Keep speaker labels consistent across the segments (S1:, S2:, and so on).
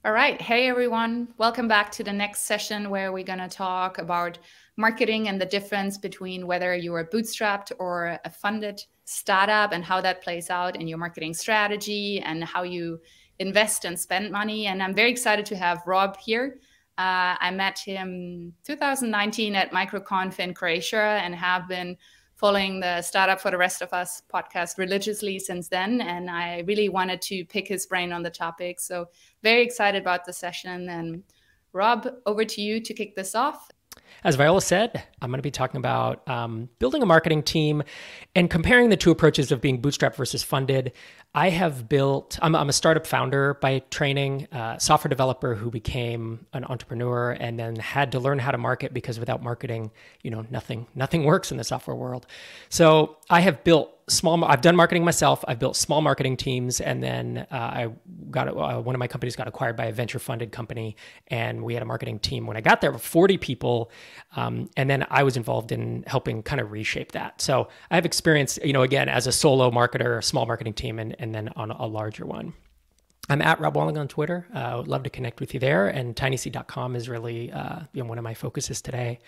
S1: All right. Hey, everyone. Welcome back to the next session where we're going to talk about marketing and the difference between whether you're bootstrapped or a funded startup and how that plays out in your marketing strategy and how you invest and spend money. And I'm very excited to have Rob here. I met him 2019 at MicroConf in Croatia and have been following the Startup for the Rest of Us podcast religiously since then. And I really wanted to pick his brain on the topic. So very excited about the session. And Rob, over to you to kick this off.
S2: As Viola said, I'm going to be talking about building a marketing team and comparing the two approaches of being bootstrapped versus funded. I'm a startup founder by training, software developer who became an entrepreneur and then had to learn how to market because without marketing, nothing works in the software world. So I've done marketing myself. I've built small marketing teams, and then one of my companies got acquired by a venture funded company, and we had a marketing team when I got there of 40 people. And then I was involved in helping kind of reshape that. So I have experience, again, as a solo marketer, a small marketing team, and then on a larger one. I'm at Rob Walling on Twitter. I would love to connect with you there. And tinyseed.com is really one of my focuses today.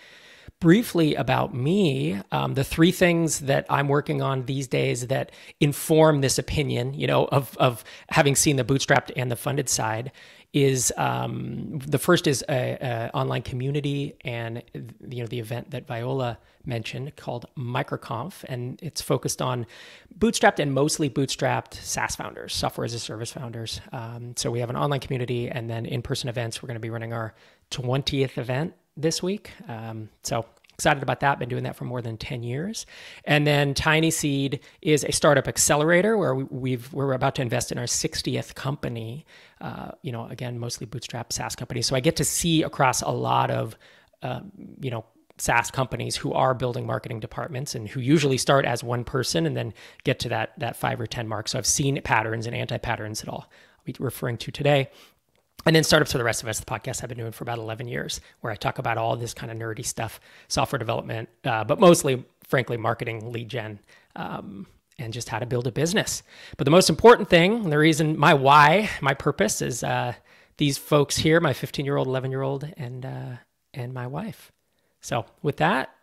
S2: Briefly about me, the three things that I'm working on these days that inform this opinion, of having seen the bootstrapped and the funded side is the first is a online community and the event that Viola mentioned called MicroConf, and it's focused on bootstrapped and mostly bootstrapped SaaS founders, software as a service founders. So we have an online community and then in-person events. We're going to be running our 20th event this week. So excited about that. Been doing that for more than 10 years. And then Tiny Seed is a startup accelerator where we're about to invest in our 60th company. Again, mostly bootstrap SaaS companies. So I get to see across a lot of, SaaS companies who are building marketing departments and who usually start as one person and then get to that 5 or 10 mark. So I've seen patterns and anti-patterns that I'll be referring to today. And then Startups for the Rest of Us, the podcast I've been doing for about 11 years, where I talk about all this kind of nerdy stuff, software development, but mostly, frankly, marketing, lead gen, and just how to build a business. But the most important thing, and the reason, my purpose is these folks here, my 15-year-old, 11-year-old, and my wife. So with that,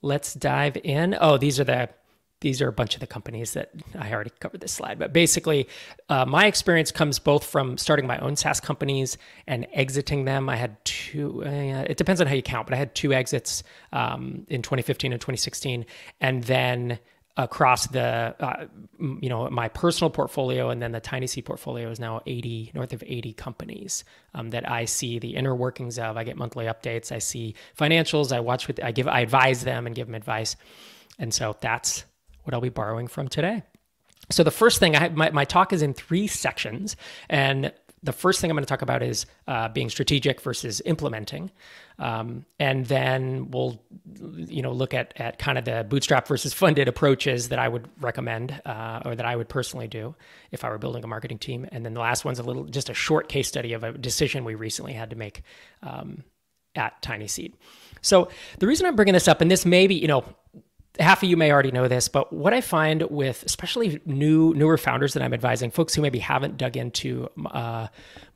S2: let's dive in. Oh, these are a bunch of the companies that I already covered this slide, but basically my experience comes both from starting my own SaaS companies and exiting them. I had two, it depends on how you count, but I had two exits in 2015 and 2016. And then across my personal portfolio and then the Tiny Seed portfolio is now north of 80 companies that I see the inner workings of. I get monthly updates. I see financials. I advise them and give them advice. And so that's what I'll be borrowing from today. So the first thing, my talk is in 3 sections. And the first thing I'm going to talk about is being strategic versus implementing. And then we'll, look at kind of the bootstrap versus funded approaches that I would recommend or that I would personally do if I were building a marketing team. And then the last one's just a short case study of a decision we recently had to make at Tiny Seed. So the reason I'm bringing this up, and this may be, half of you may already know this, but what I find with especially newer founders that I'm advising, folks who maybe haven't dug into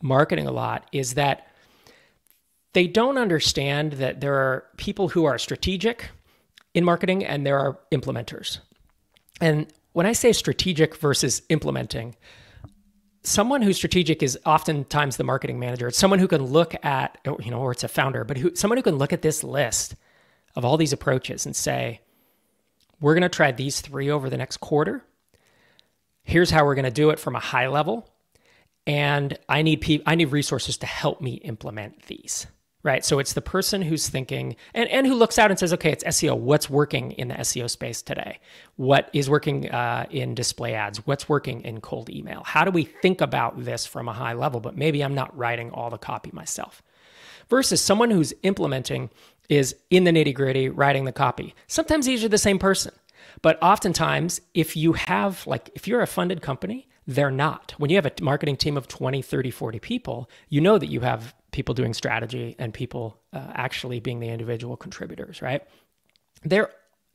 S2: marketing a lot, is that they don't understand that there are people who are strategic in marketing and there are implementers. And when I say strategic versus implementing, someone who's strategic is oftentimes the marketing manager. It's someone who can look at, or it's a founder, but someone who can look at this list of all these approaches and say, we're going to try these 3 over the next quarter. Here's how we're going to do it from a high level. And I need resources to help me implement these, right? So it's the person who's thinking and who looks out and says, okay, it's SEO. What's working in the SEO space today? What is working in display ads? What's working in cold email? How do we think about this from a high level? But maybe I'm not writing all the copy myself. Versus someone who's implementing is in the nitty gritty, writing the copy. Sometimes these are the same person, but oftentimes if you're a funded company, they're not. When you have a marketing team of 20, 30, 40 people, you know that you have people doing strategy and people actually being the individual contributors, right? There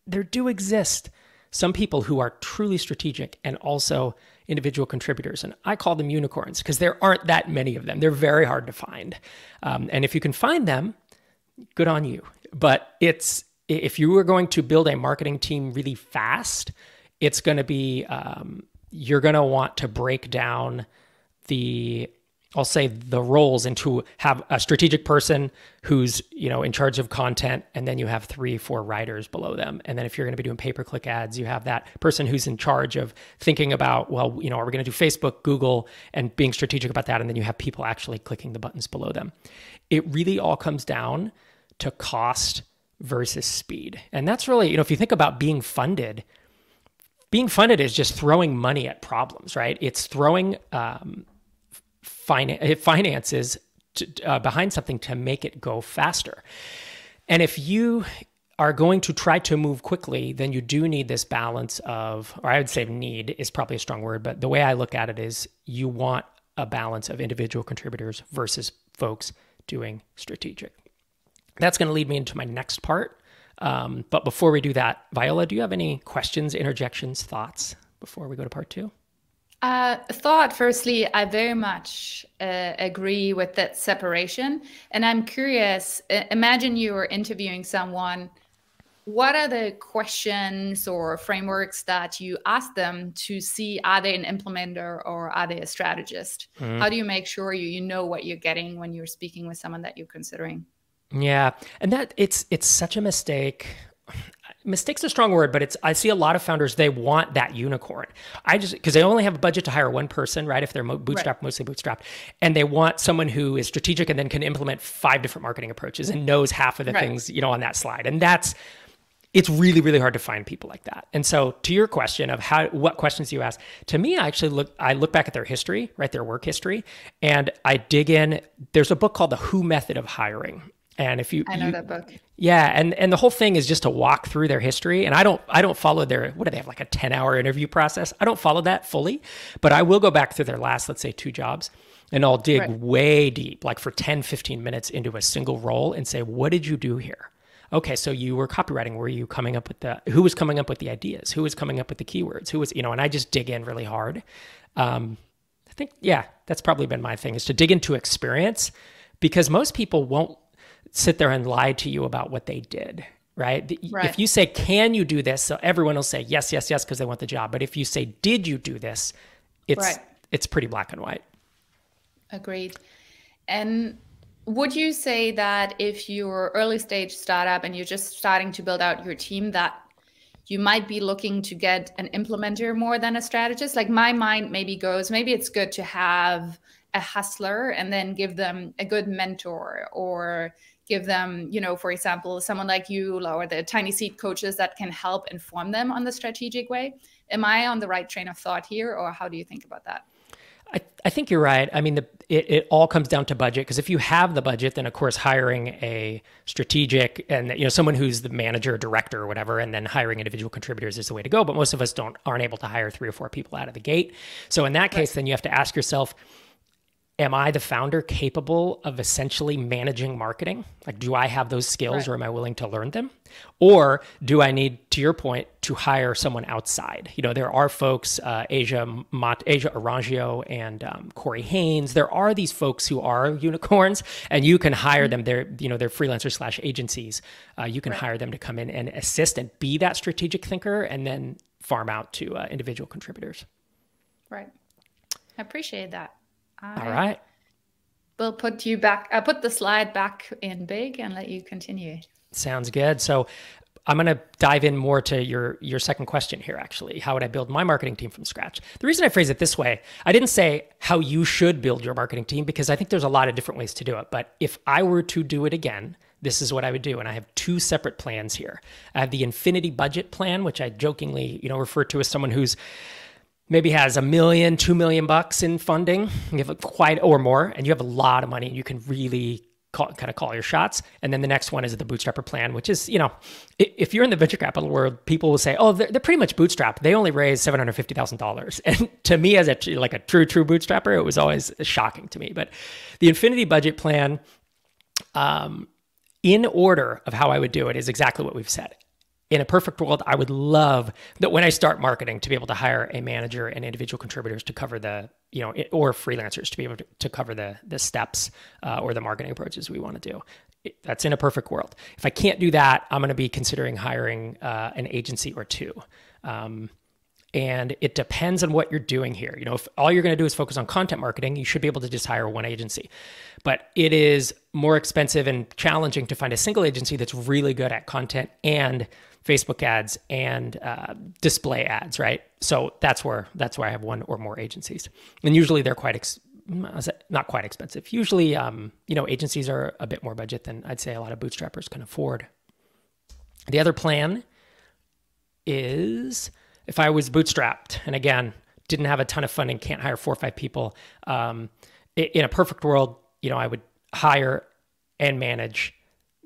S2: do exist some people who are truly strategic and also individual contributors. And I call them unicorns because there aren't that many of them. They're very hard to find. And if you can find them, good on you. But if you are going to build a marketing team really fast, it's going to be, you're going to want to break down I'll say the roles into have a strategic person who's, in charge of content. And then you have 3-4 writers below them. And then if you're going to be doing pay-per-click ads, you have that person who's in charge of thinking about, well, are we going to do Facebook, Google, and being strategic about that? And then you have people actually clicking the buttons below them. It really all comes down to cost versus speed. And that's really, if you think about being funded is just throwing money at problems, right? It's throwing finances behind something to make it go faster. And if you are going to try to move quickly, then you do need this balance of, or I would say need is probably a strong word, but the way I look at it is you want a balance of individual contributors versus folks doing strategic. That's going to lead me into my next part. But before we do that, Viola, do you have any questions, interjections, thoughts before we go to part 2?
S1: Firstly, I very much agree with that separation. And I'm curious, imagine you are interviewing someone. What are the questions or frameworks that you ask them to see, are they an implementer or are they a strategist? Mm-hmm. How do you make sure you know what you're getting when you're speaking with someone that you're considering?
S2: Yeah. And that it's such a mistake. Mistake's a strong word, but I see a lot of founders, they want that unicorn. Because they only have a budget to hire one person, right? If they're bootstrapped, mostly bootstrapped. And they want someone who is strategic and then can implement 5 different marketing approaches and knows half of the things, on that slide. And it's really, really hard to find people like that. And so to your question of what questions do you ask? To me, I look back at their history, right? Their work history, and I dig in. There's a book called The Who Method of Hiring. And I know that book. Yeah. And the whole thing is just to walk through their history. And I don't follow what do they have, like a 10-hour interview process? I don't follow that fully, but I will go back through their last, let's say 2 jobs, and I'll dig way deep, like for 10, 15 minutes into a single role and say, what did you do here? Okay. So you were copywriting. Were you coming up with who was coming up with the ideas? Who was coming up with the keywords? Who was, and I just dig in really hard. I think, that's probably been my thing, is to dig into experience, because most people won't sit there and lie to you about what they did, right? If you say, can you do this? So everyone will say yes, yes, yes, because they want the job. But if you say, did you do this? It's pretty black and white.
S1: Agreed. And would you say that if you're early stage startup and you're just starting to build out your team, that you might be looking to get an implementer more than a strategist? Like my mind maybe it's good to have a hustler and then give them a good mentor, or give them, for example, someone like you or the tiny seed coaches that can help inform them on the strategic way. Am I on the right train of thought here, or how do you think about that?
S2: I think you're right. I mean, it all comes down to budget, because if you have the budget, then of course hiring a strategic and someone who's the manager or director or whatever, and then hiring individual contributors is the way to go. But most of us aren't able to hire 3 or 4 people out of the gate. So in that case, then you have to ask yourself, am I the founder capable of essentially managing marketing? Like, do I have those skills, or am I willing to learn them? Or do I need, to your point, to hire someone outside? There are folks, Asia Arangio and Corey Haynes. There are these folks who are unicorns, and you can hire them. They're freelancers / agencies. You can hire them to come in and assist and be that strategic thinker, and then farm out to individual contributors.
S1: Right. I appreciate that.
S2: All right.
S1: We'll put you back, put the slide back in big and let you continue.
S2: Sounds good. So I'm going to dive in more to your second question here, actually. How would I build my marketing team from scratch? The reason I phrase it this way, I didn't say how you should build your marketing team, because I think there's a lot of different ways to do it. But if I were to do it again, this is what I would do. And I have 2 separate plans here. I have the infinity budget plan, which I jokingly, refer to as someone who's maybe has $1 million, $2 million in funding, you have or more, and you have a lot of money, and you can really call your shots. And then the next one is the bootstrapper plan, which is, if you're in the venture capital world, people will say, oh, they're pretty much bootstrapped. They only raised $750,000. And to me, as a true bootstrapper, it was always shocking to me. But the infinity budget plan, in order of how I would do it, is exactly what we've said. in a perfect world, I would love that when I start marketing to be able to hire a manager and individual contributors to cover the, or freelancers to be able to cover the steps or the marketing approaches we want to do. That's in a perfect world. If I can't do that, I'm going to be considering hiring an agency or two. And it depends on what you're doing here. If all you're going to do is focus on content marketing, you should be able to just hire one agency. But it is more expensive and challenging to find a single agency that's really good at content and Facebook ads and display ads, right? So that's where I have one or more agencies. And usually they're not quite expensive. Usually, agencies are a bit more budget than I'd say a lot of bootstrappers can afford. The other plan is, if I was bootstrapped and again, didn't have a ton of funding, can't hire 4 or 5 people, in a perfect world, I would hire and manage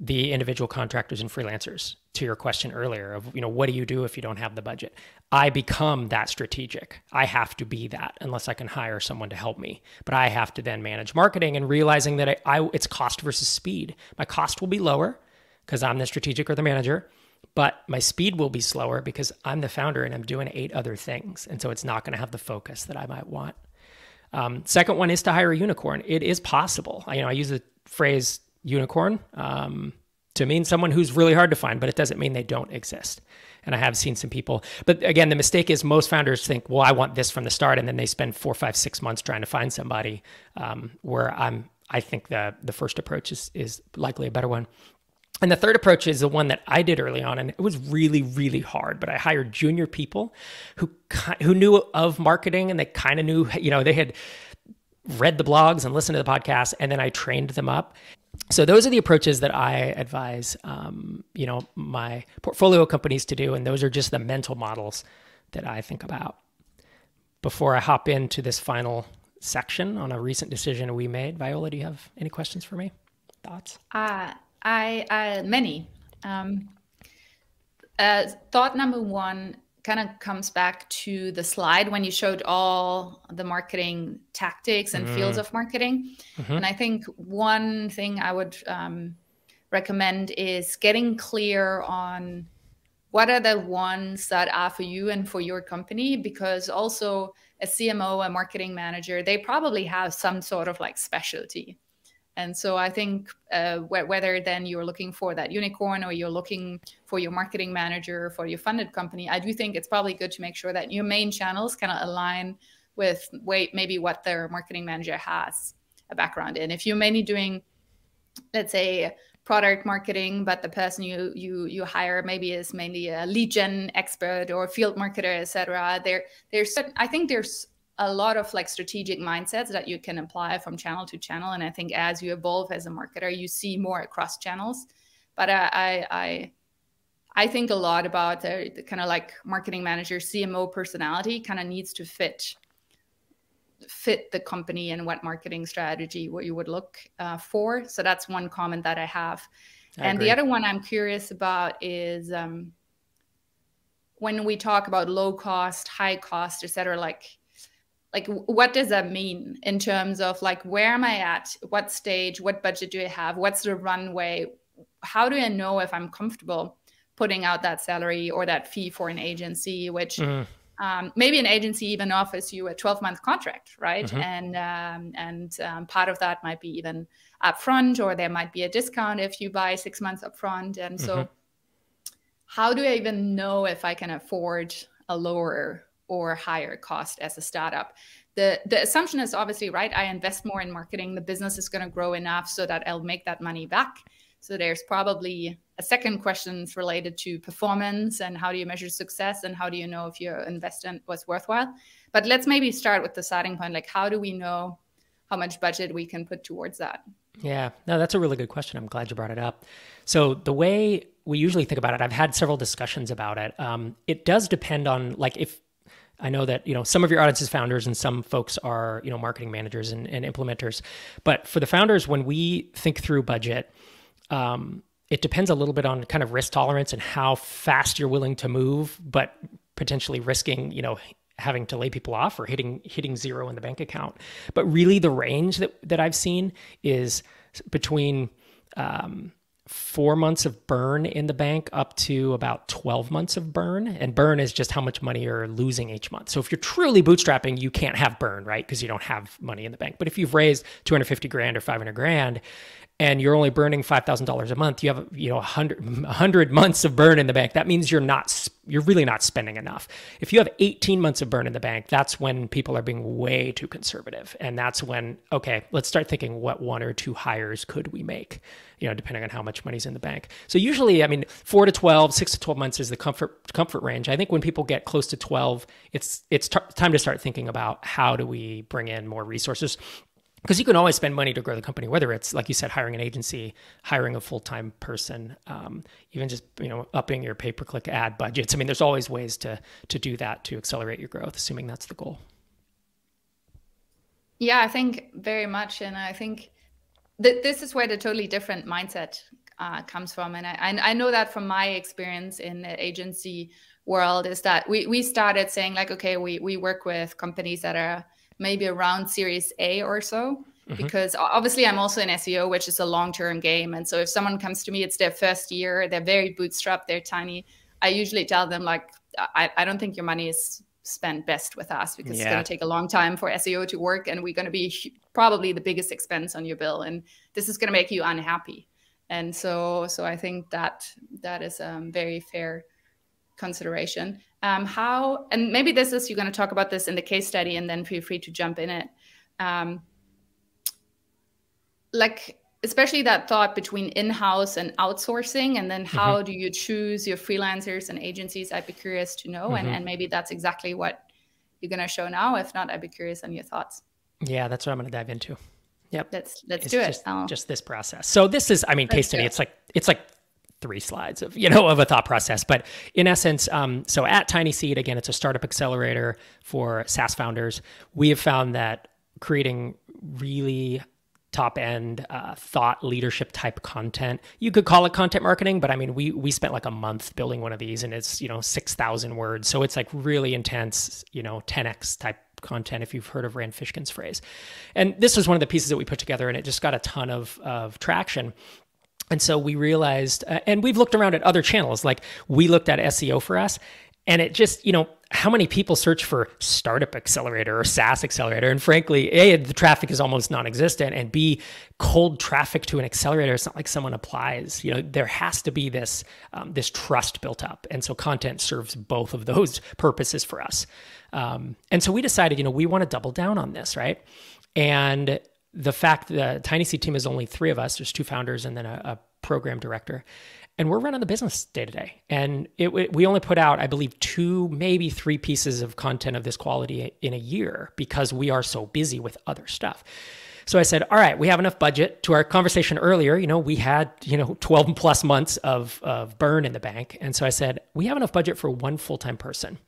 S2: the individual contractors and freelancers. To your question earlier of, what do you do if you don't have the budget? I become that strategic. I have to be that unless I can hire someone to help me. But I have to then manage marketing and realizing that it's cost versus speed. My cost will be lower because I'm the strategic or the manager. But my speed will be slower because I'm the founder and I'm doing 8 other things. And so it's not going to have the focus that I might want. Second one is to hire a unicorn. It is possible. I use the phrase unicorn to mean someone who's really hard to find, but it doesn't mean they don't exist. And I have seen some people. But again, the mistake is most founders think, well, I want this from the start. And then they spend 4, 5, 6 months trying to find somebody where I think the first approach is likely a better one. And the third approach is the one that I did early on, and it was really, really hard. But I hired junior people who knew of marketing, and they kind of knew, they had read the blogs and listened to the podcast, and then I trained them up. So those are the approaches that I advise, my portfolio companies to do, and those are just the mental models that I think about. Before I hop into this final section on a recent decision we made, Viola, do you have any questions for me? Thoughts?
S1: Many. Thought number one kind of comes back to the slide when you showed all the marketing tactics and fields of marketing. Mm-hmm. And I think one thing I would recommend is getting clear on what are the ones that are for you and for your company, because also a CMO, a marketing manager, they probably have some sort of like specialty. And so I think whether then you're looking for that unicorn or you're looking for your marketing manager for your funded company, I do think it's probably good to make sure that your main channels kind of align with maybe what their marketing manager has a background in. If you're mainly doing, let's say, product marketing, but the person you hire maybe is mainly a lead gen expert or field marketer, et cetera, I think there's a lot of like strategic mindsets that you can apply from channel to channel. And I think as you evolve as a marketer, you see more across channels. But I think a lot about the kind of like marketing manager, CMO personality kind of needs to fit the company and what marketing strategy what you would look for. So that's one comment that I have. I agree. The other one I'm curious about is when we talk about low cost, high cost, et cetera, like what does that mean in terms of like, where am I at? What stage? What budget do I have? What's the runway? How do I know if I'm comfortable putting out that salary or that fee for an agency, which maybe an agency even offers you a 12-month contract, right? Mm-hmm. And part of that might be even upfront, or there might be a discount if you buy 6 months upfront. And so how do I even know if I can afford a lower or higher cost as a startup? The assumption is obviously, right, I invest more in marketing, the business is going to grow enough so that I'll make that money back. So there's probably a second question related to performance and how do you measure success and how do you know if your investment was worthwhile. But let's maybe start with the starting point, like how do we know how much budget we can put towards that?
S2: Yeah, no, that's a really good question. I'm glad you brought it up. So the way we usually think about it, I've had several discussions about it. It does depend on, like, if I know that, some of your audience is founders and some folks are, marketing managers and implementers. But for the founders, when we think through budget, it depends a little bit on kind of risk tolerance and how fast you're willing to move, but potentially risking, having to lay people off or hitting zero in the bank account. But really the range that I've seen is between 4 months of burn in the bank up to about 12 months of burn. And burn is just how much money you're losing each month. So if you're truly bootstrapping, you can't have burn, right? Because you don't have money in the bank. But if you've raised 250 grand or 500 grand and you're only burning $5,000 a month, you have 100 months of burn in the bank. That means you're really not spending enough. If you have 18 months of burn in the bank, that's when people are being way too conservative. And that's when, okay, let's start thinking what 1 or 2 hires could we make, depending on how much money's in the bank. So usually, 4 to 12, 6 to 12 months is the comfort range. I think when people get close to 12, it's time to start thinking about how do we bring in more resources. Because you can always spend money to grow the company, whether it's, like you said, hiring an agency, hiring a full-time person, even just, upping your pay-per-click ad budgets. There's always ways to do that to accelerate your growth, assuming that's the goal.
S1: Yeah, I think very much. And I think this is where the totally different mindset comes from. And I know that from my experience in the agency world is that we started saying like, okay, we work with companies that are maybe around Series A or so, because obviously I'm also in SEO, which is a long-term game. And so if someone comes to me, it's their first year, they're very bootstrapped, they're tiny. I usually tell them like, I don't think your money is spent best with us because it's going to take a long time for SEO to work. And we're going to be probably the biggest expense on your bill. And this is going to make you unhappy. And so I think that is a very fair consideration. And maybe this is, you're going to talk about this in the case study and then feel free to jump in it. Like, especially that thought between in-house and outsourcing, and then how do you choose your freelancers and agencies? I'd be curious to know. And maybe that's exactly what you're going to show now. If not, I'd be curious on your thoughts.
S2: Yeah, that's what I'm going to dive into. Yep.
S1: Let's do it.
S2: Just this process. So this is, case study. It's like 3 slides of a thought process. But in essence, so at Tiny Seed, again, it's a startup accelerator for SaaS founders. We have found that creating top-end thought leadership type content. You could call it content marketing, but we spent like a month building one of these, and it's 6,000 words. So it's like really intense, 10x type content, if you've heard of Rand Fishkin's phrase. And this was one of the pieces that we put together, and it just got a ton of traction. And so we realized, and we've looked around at other channels, like we looked at SEO for us, and it just, how many people search for startup accelerator or SaaS accelerator? And frankly, A, the traffic is almost non-existent, and B, cold traffic to an accelerator, it's not like someone applies. There has to be this trust built up. And so content serves both of those purposes for us. And so we decided, we want to double down on this, right? And the fact the Tiny Seed team is only 3 of us, there's 2 founders and then a program director, and we're running the business day to day. And we only put out, I believe, 2, maybe 3 pieces of content of this quality in a year because we are so busy with other stuff. So I said, all right, we have enough budget. To our conversation earlier, we had, 12 plus months of burn in the bank. And so I said, we have enough budget for 1 full-time person.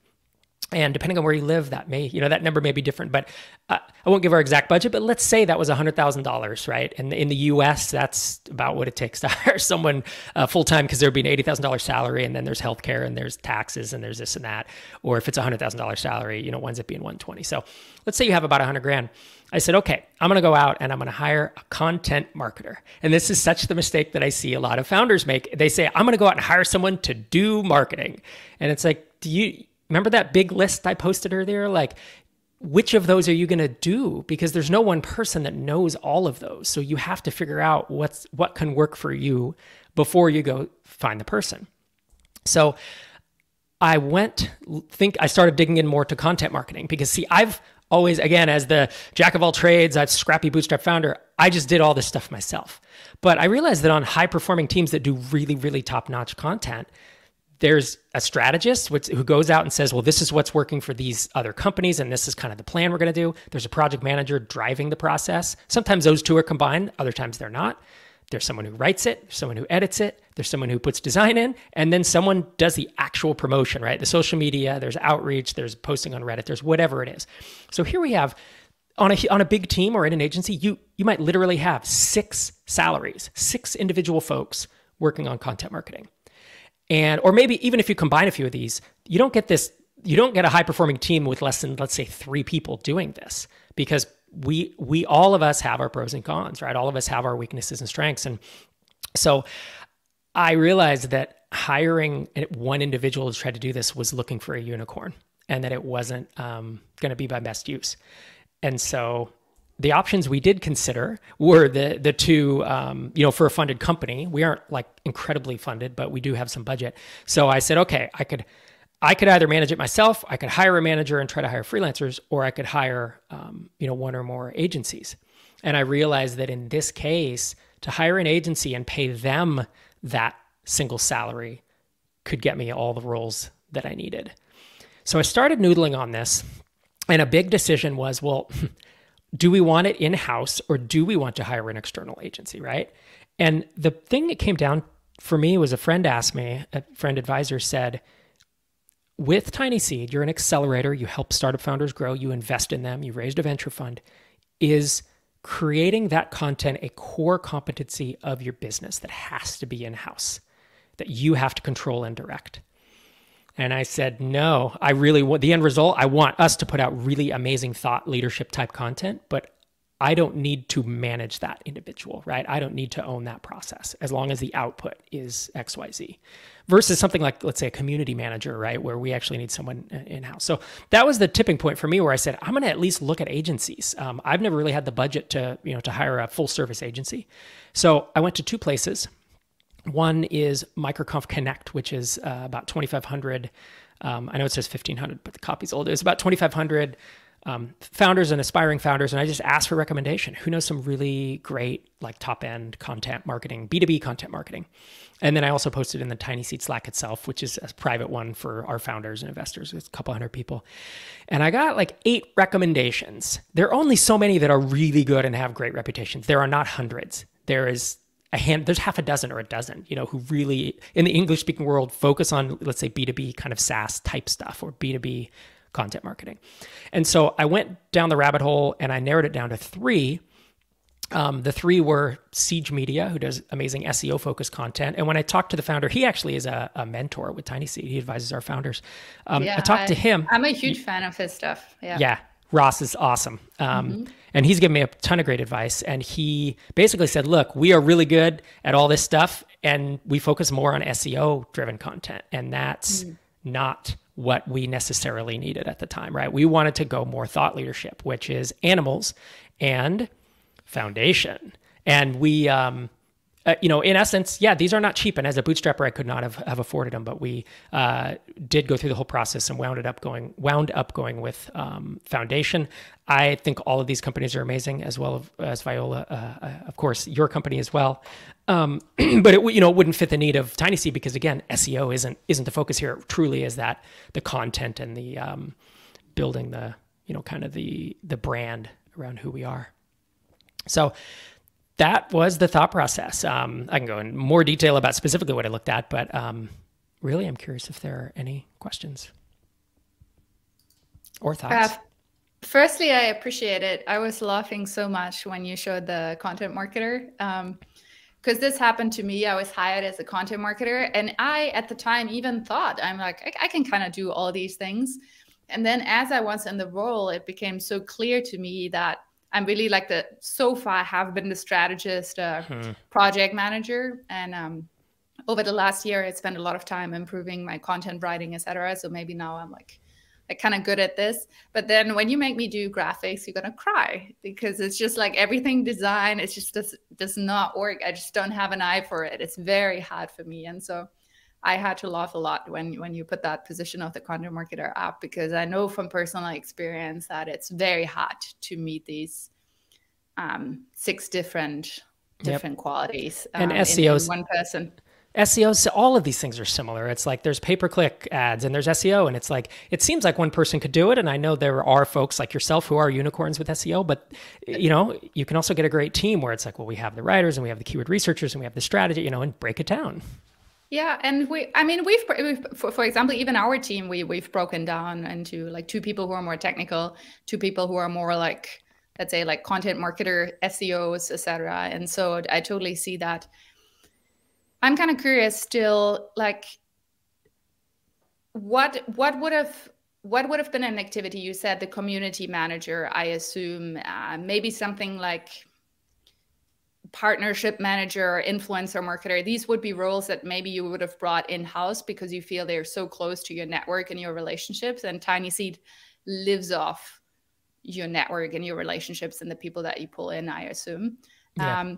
S2: And depending on where you live, that may, that number may be different, but I won't give our exact budget, but let's say that was $100,000, right? And in the US, that's about what it takes to hire someone full-time, because there'd be an $80,000 salary, and then there's healthcare, and there's taxes, and there's this and that. Or if it's a $100,000 salary, winds up being 120. So let's say you have about 100 grand. I said, okay, I'm going to go out and I'm going to hire a content marketer. And this is such the mistake that I see a lot of founders make. They say, I'm going to go out and hire someone to do marketing. And it's like, remember that big list I posted earlier? Like, which of those are you going to do? Because there's no one person that knows all of those. So you have to figure out what can work for you before you go find the person. So I started digging in more to content marketing because, see, I've always, again, as the jack of all trades, I've scrappy bootstrap founder, I just did all this stuff myself. But I realized that on high performing teams that do really, really top-notch content, there's a strategist who goes out and says, well, this is what's working for these other companies, and this is kind of the plan we're going to do. There's a project manager driving the process. Sometimes those 2 are combined. Other times they're not. There's someone who writes it. There's someone who edits it. There's someone who puts design in. And then someone does the actual promotion, right? The social media, there's outreach, there's posting on Reddit, there's whatever it is. So here we have, on a big team or in an agency, you might literally have 6 salaries, 6 individual folks working on content marketing. Or maybe even if you combine a few of these, you don't get a high performing team with less than, let's say, 3 people doing this, because we all of us have our pros and cons, right? All of us have our weaknesses and strengths. And so I realized that hiring one individual to try to do this was looking for a unicorn, and that it wasn't going to be my best use. And so the options we did consider were the two, for a funded company. We aren't like incredibly funded, but we do have some budget. So I said, okay, I could either manage it myself, I could hire a manager and try to hire freelancers, or I could hire, one or more agencies. And I realized that in this case, to hire an agency and pay them that single salary could get me all the roles that I needed. So I started noodling on this, and a big decision was, well, do we want it in-house or do we want to hire an external agency, right? And the thing that came down for me was a friend asked me, a friend advisor said, with Tiny Seed, you're an accelerator, you help startup founders grow, you invest in them, you raised a venture fund. Is creating that content a core competency of your business that has to be in-house, that you have to control and direct? And I said, no, I really want the end result. I want us to put out really amazing thought leadership type content, but I don't need to manage that individual, right? I don't need to own that process as long as the output is XYZ versus something like, let's say, a community manager, right? Where we actually need someone in-house. So that was the tipping point for me where I said, I'm going to at least look at agencies. I've never really had the budget to hire a full service agency. So I went to two places. One is Microconf Connect, which is about 2,500. I know it says 1,500, but the copy's old. It was about 2,500 founders and aspiring founders. And I just asked for recommendation. Who knows some really great like top end content marketing, B2B content marketing? And then I also posted in the Tiny Seed Slack itself, which is a private one for our founders and investors. It's a couple hundred people. And I got like 8 recommendations. There are only so many that are really good and have great reputations. There are not hundreds. There's half a dozen or a dozen, who really in the English speaking world focus on, let's say, B2B kind of SaaS type stuff or B2B content marketing. And so I went down the rabbit hole and I narrowed it down to 3. The 3 were Siege Media, who does amazing SEO focused content. And when I talked to the founder, he actually is a mentor with Tiny Seed. He advises our founders. I talked to him.
S1: I'm a huge fan of his stuff.
S2: Yeah. Ross is awesome. And he's given me a ton of great advice. And he basically said, look, we are really good at all this stuff and we focus more on SEO driven content. And that's not what we necessarily needed at the time, right? We wanted to go more thought leadership, which is animals and foundation. And we, in essence, these are not cheap. And as a bootstrapper, I could not have afforded them, but we did go through the whole process and wound up going with foundation. I think all of these companies are amazing, as well as Viola, of course, your company as well. But it wouldn't fit the need of Tiny Seed because again, SEO isn't the focus here. It truly is that the content and the building the kind of the brand around who we are. So that was the thought process. I can go in more detail about specifically what I looked at, but really I'm curious if there are any questions or thoughts.
S1: Firstly, I appreciate it. I was laughing so much when you showed the content marketer because this happened to me. I was hired as a content marketer and I, at the time, even thought, I'm like, I can kind of do all these things. And then as I was in the role, it became so clear to me that I'm really so far have been the strategist, project manager. And over the last year, I spent a lot of time improving my content writing, et cetera. So maybe now I'm kind of good at this. But then when you make me do graphics, you're going to cry because it's just like everything design, it just does not work. I just don't have an eye for it. It's very hard for me. And so I had to laugh a lot when you put that position of the content marketer up, because I know from personal experience that it's very hard to meet these 6 different qualities
S2: and SEOs,
S1: in one person.
S2: SEOs, all of these things are similar. It's like there's pay-per-click ads and there's SEO, and it's like it seems like one person could do it. And I know there are folks like yourself who are unicorns with SEO, but you can also get a great team where it's like, well, we have the writers and we have the keyword researchers and we have the strategy, and break it down.
S1: Yeah, and we've for example, even our team, we've broken down into like 2 people who are more technical, 2 people who are more like, let's say, like content marketer, SEOs, etc. And so I totally see that. I'm kind of curious still, like, what would have been an activity? You said the community manager, I assume, maybe something like partnership manager, influencer marketer, these would be roles that maybe you would have brought in-house because you feel they're so close to your network and your relationships. And Tiny Seed lives off your network and your relationships and the people that you pull in, I assume.
S2: Yeah.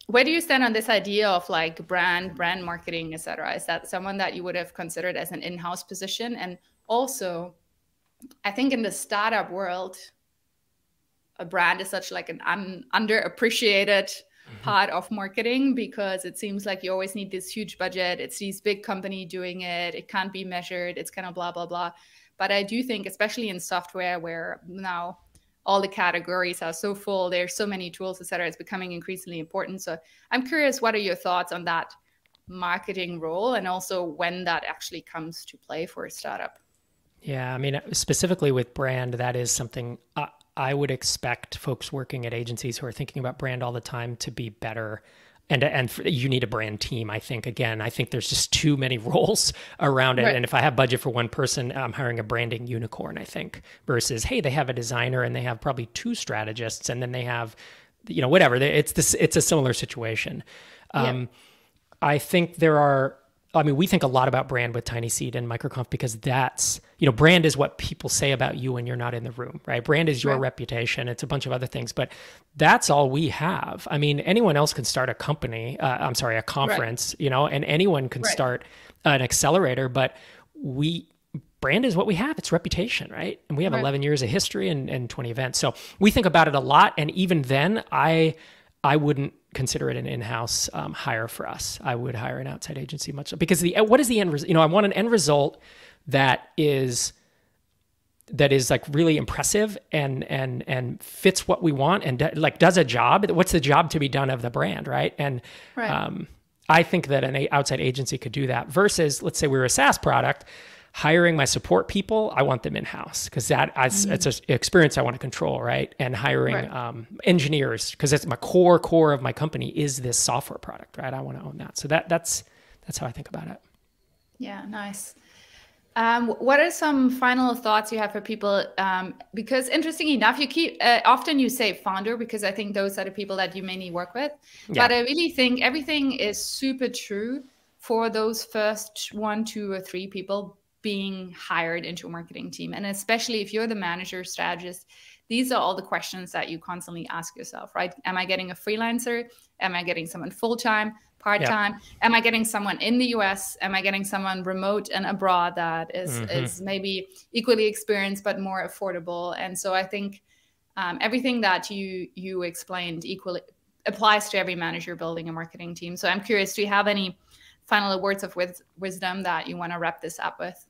S1: Where do you stand on this idea of like brand marketing, etc.? Is that someone that you would have considered as an in-house position? And also, I think in the startup world, a brand is such like an underappreciated part of marketing, because it seems like you always need this huge budget. It's these big company doing it. It can't be measured. It's kind of blah, blah, blah. But I do think, especially in software where now all the categories are so full, there's so many tools, et cetera, it's becoming increasingly important. So I'm curious, what are your thoughts on that marketing role, and also when that actually comes to play for a startup?
S2: Yeah, I mean, specifically with brand, that is something I would expect folks working at agencies who are thinking about brand all the time to be better. And you need a brand team, I think. Again, I think there's just too many roles around it. Right. And if I have budget for one person, I'm hiring a branding unicorn, I think, versus, hey, they have a designer and they have probably 2 strategists, and then they have, whatever. It's a similar situation. I think we think a lot about brand with Tiny Seed and MicroConf, because that's, brand is what people say about you when you're not in the room, right? Brand is your reputation. It's a bunch of other things, but that's all we have. I mean, anyone else can start a company, a conference, and anyone can start an accelerator, but brand is what we have. It's reputation, right? And we have 11 years of history and 20 events. So we think about it a lot. And even then, I wouldn't consider it an in-house hire for us. I would hire an outside agency much, because what is the end result? I want an end result that is like really impressive and fits what we want and does a job. What's the job to be done of the brand, right? And I think that an outside agency could do that, versus, let's say we're a SaaS product, hiring my support people, I want them in-house, because it's an experience I want to control, right? And hiring engineers, because it's my core of my company is this software product, right? I want to own that. So that's how I think about it.
S1: Yeah, nice. What are some final thoughts you have for people? Because interestingly enough, you keep often you say founder, because I think those are the people that you mainly work with. Yeah. But I really think everything is super true for those first 1, 2, or 3 people being hired into a marketing team. And especially if you're the manager, strategist, these are all the questions that you constantly ask yourself, right? Am I getting a freelancer? Am I getting someone full-time, part-time? Yep. Am I getting someone in the US? Am I getting someone remote and abroad that is maybe equally experienced but more affordable? And so I think everything that you explained equally applies to every manager building a marketing team. So I'm curious, do you have any final words of wisdom that you want to wrap this up with?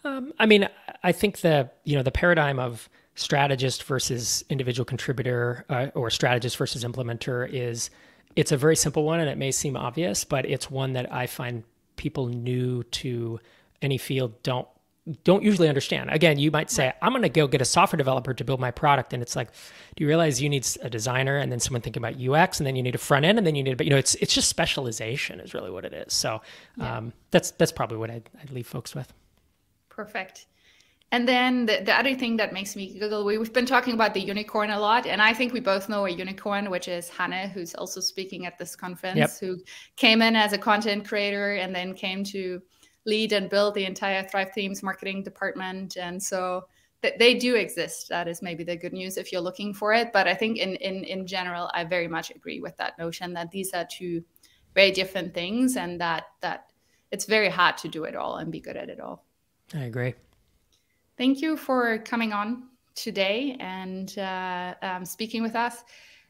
S2: I think the paradigm of strategist versus individual contributor or strategist versus implementer it's a very simple one, and it may seem obvious, but it's one that I find people new to any field don't usually understand. Again, you might say, I'm going to go get a software developer to build my product. And it's like, do you realize you need a designer and then someone thinking about UX, and then you need a front end, and then you need, it's just specialization is really what it is. So that's probably what I'd leave folks with. Perfect.
S1: And then the other thing that makes me giggle, we've been talking about the unicorn a lot, and I think we both know a unicorn, which is Hannah, who's also speaking at this conference, who came in as a content creator and then came to lead and build the entire Thrive Themes marketing department. And so they do exist. That is maybe the good news if you're looking for it. But I think in general, I very much agree with that notion that these are 2 very different things, and that it's very hard to do it all and be good at it all.
S2: I agree.
S1: Thank you for coming on today and speaking with us.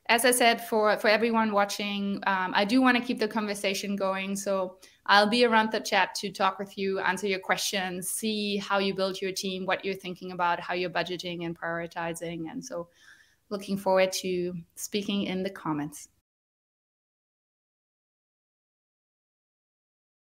S1: As I said, for everyone watching, I do want to keep the conversation going. So I'll be around the chat to talk with you, answer your questions, see how you build your team, what you're thinking about, how you're budgeting and prioritizing. And so looking forward to speaking in the comments.